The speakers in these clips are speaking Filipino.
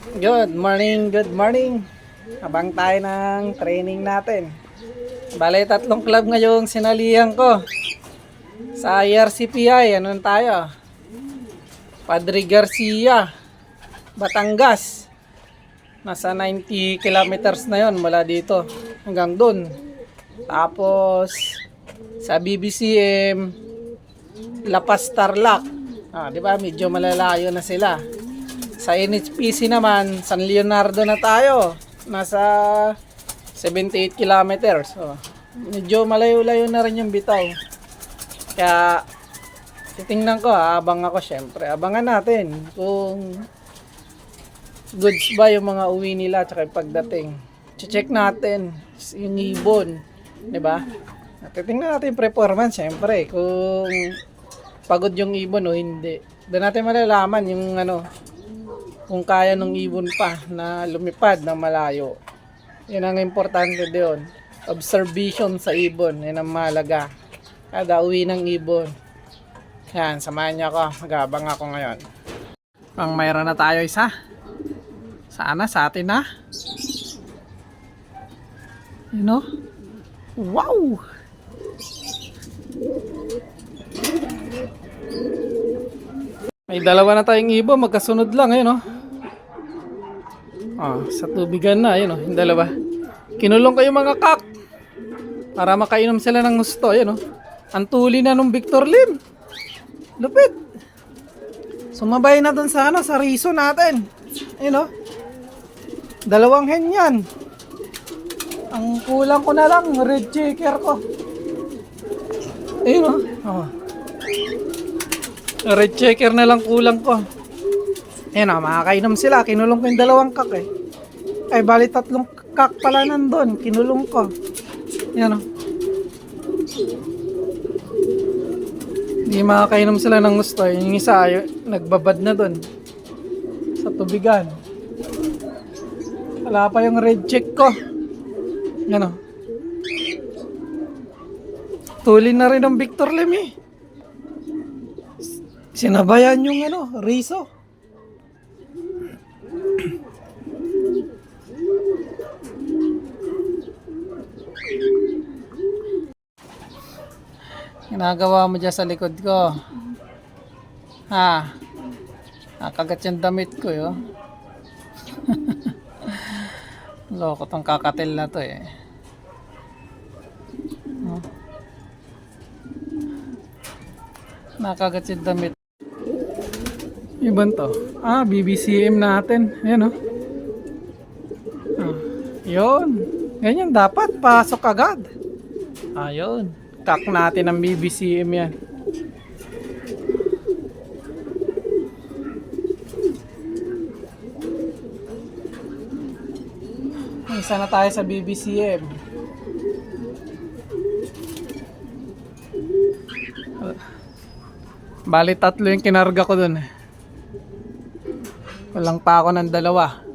Good morning, good morning. Abang tayo ng training natin. Bale, 3 club ngayong sinalihan ko. Sa IRCPI, ano tayo? Padre Garcia, Batangas. Nasa 90 kilometers na yon mula dito hanggang dun. Tapos, sa BBCM, La Paz, Tarlac. Di ba? Medyo malalayo na sila. Sa NHPC naman, San Leonardo na tayo. Nasa 78 kilometers. Medyo malayo-layo na rin yung bitaw. Kaya, titingnan ko abang ako syempre. Abangan natin kung goods ba yung mga uwi nila tsaka yung pagdating. Check natin yung ibon. Diba? Titingnan natin yung performance syempre. Kung pagod yung ibon o hindi. Doon natin malalaman yung kung kaya ng ibon pa na lumipad ng malayo. Yan ang importante doon. Observation sa ibon. Yan ang mahalaga. Kada uwi ng ibon. Yan, samahan niyo ako. Mag-abang ako ngayon. Pang mayroon na tayo isa. Sana sa atin na. You know? Wow! May dalawa na tayong ibon. Magkasunod lang. Ayun, sa tubigan na. Ayun, yung dalawa. Kinulong ko yung mga kak. Para makainom sila ng gusto. Ayun, ang tuli na nung Victor Lim. Lupit. Sumabay na dun sa sa riso natin. Ayun, dalawang hen yan. Ang kulang ko na lang, red checker ko. Ayun, red checker na lang kulang ko. Ayun, makakainom sila. Kinulong ko yung dalawang kak Ay, bali 3 kak pala nandun. Kinulong ko. Ayun, Hindi makakainom sila ng gusto. Yung isa, nagbabad na dun. Sa tubigan. Wala pa yung red check ko. Yan, Tuli na rin ng Victor Lim Sinabayan yung riso. Ginagawa mo dyan sa likod ko. Nakagat yung damit ko Loko tong kakatil na to Nakagat yung damit. Ibon to. BBCM natin. Ayan Yun. Ganyan dapat. Pasok agad. Ayun. Kak natin ang BBCM yan. Isa na tayo sa BBCM. Bali 3 yung kinarga ko dun Walang pa ako ng 2.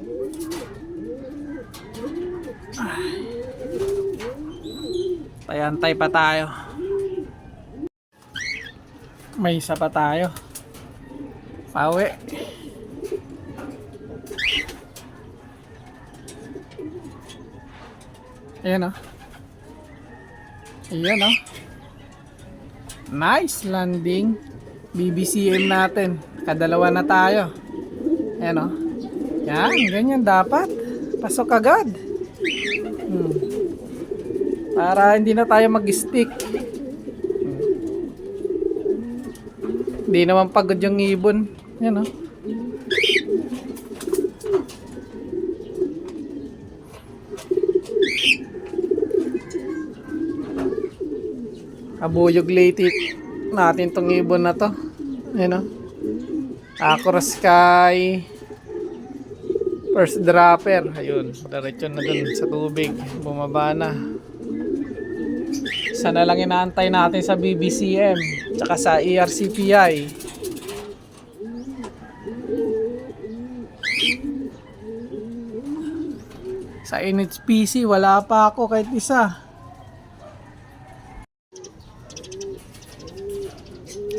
Antay pa tayo. May isa pa tayo. Pauwi. Ayan Ayan Nice landing. BBCM natin. Kadalawa na tayo. Ayan Yan, ganyan dapat. Pasok agad. Para hindi na tayo mag-stick. Hindi naman pagod yung ibon. Yan Abuyog late natin tong ibon na to. Yan Across Sky first dropper. Ayun, diretso na dun sa tubig. Bumaba na. Isa na lang inaantay natin sa BBCM tsaka sa IRCPI. Sa NHPC wala pa ako kahit isa.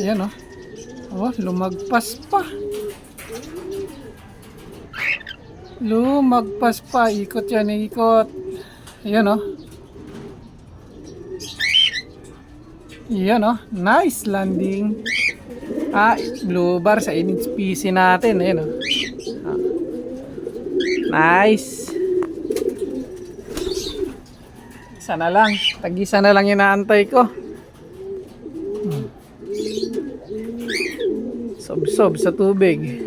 Ayan lumagpas pa. Lumagpas pa. Ikot yan, ikot. Ayan oh. Ayan oh. Nice landing. Blue bar sa NHPC natin. Ayan oh. Nice. Isa na lang. Tag-isa na lang yung naantay ko. Sob-sob sa tubig.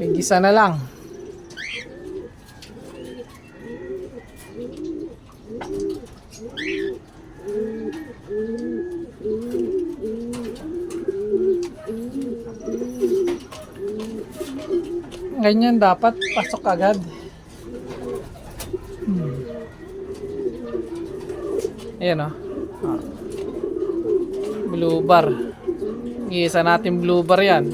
Tag-isa na lang. Ganyan dapat pasok agad. Ayan o. Blue bar. Iisa natin blue bar yan.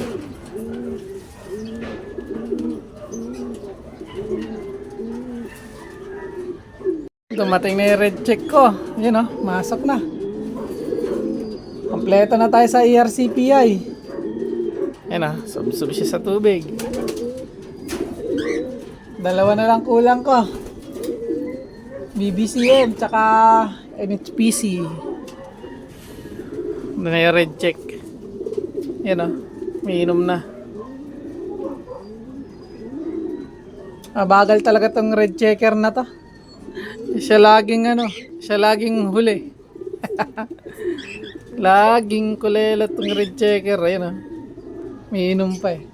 Dumating na yung red check ko. Ayan o. Masok na. Kompleto na tayo sa ERCPI. Ayan o. Sub-sub siya sa tubig. Dalawa na lang kulang ko. BBCM tsaka NHPC. Doon na yung red check. Yan o. May inom na. Bagal talaga tong red checker na to. Siya laging huli. Laging kulela tong red checker. Ayan o. May inom pa eh.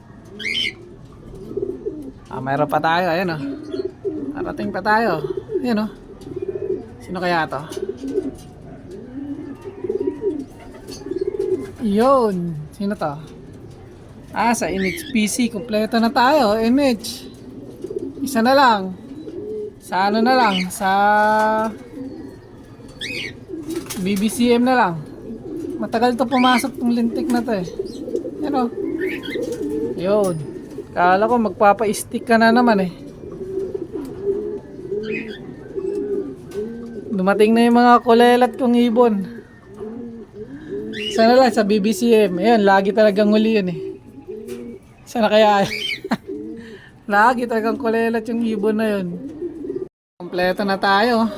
Mayroon pa tayo, ayan o. Parating pa tayo. Ayan o. Sino kaya to? Yun. Sino to? Sa NHPC. Kompleto na tayo. MH. Isa na lang. Sa ano na lang? Sa BBCM na lang. Matagal to pumasok tong lintik na to eh. Ayan o. Yun. Kala ko magpapa-stick ka na naman eh. Dumating na yung mga kulelat kong ibon. Sana lang sa BBCM. Ayan, lagi talagang huli yun eh. Sana kaya lagi talagang kulelat yung ibon na yun. Kompleto na tayo.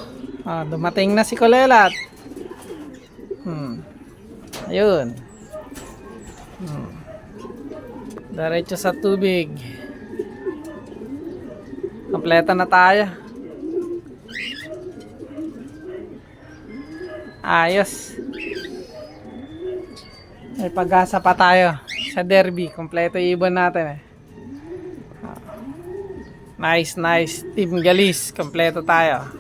Dumating na si kulelat. Ayun. Diretso sa tubig. Kompleto na tayo. Ayos. May pag-asa pa tayo sa derby. Kompleto ibon natin eh. Nice. Team Galis. Kompleto tayo.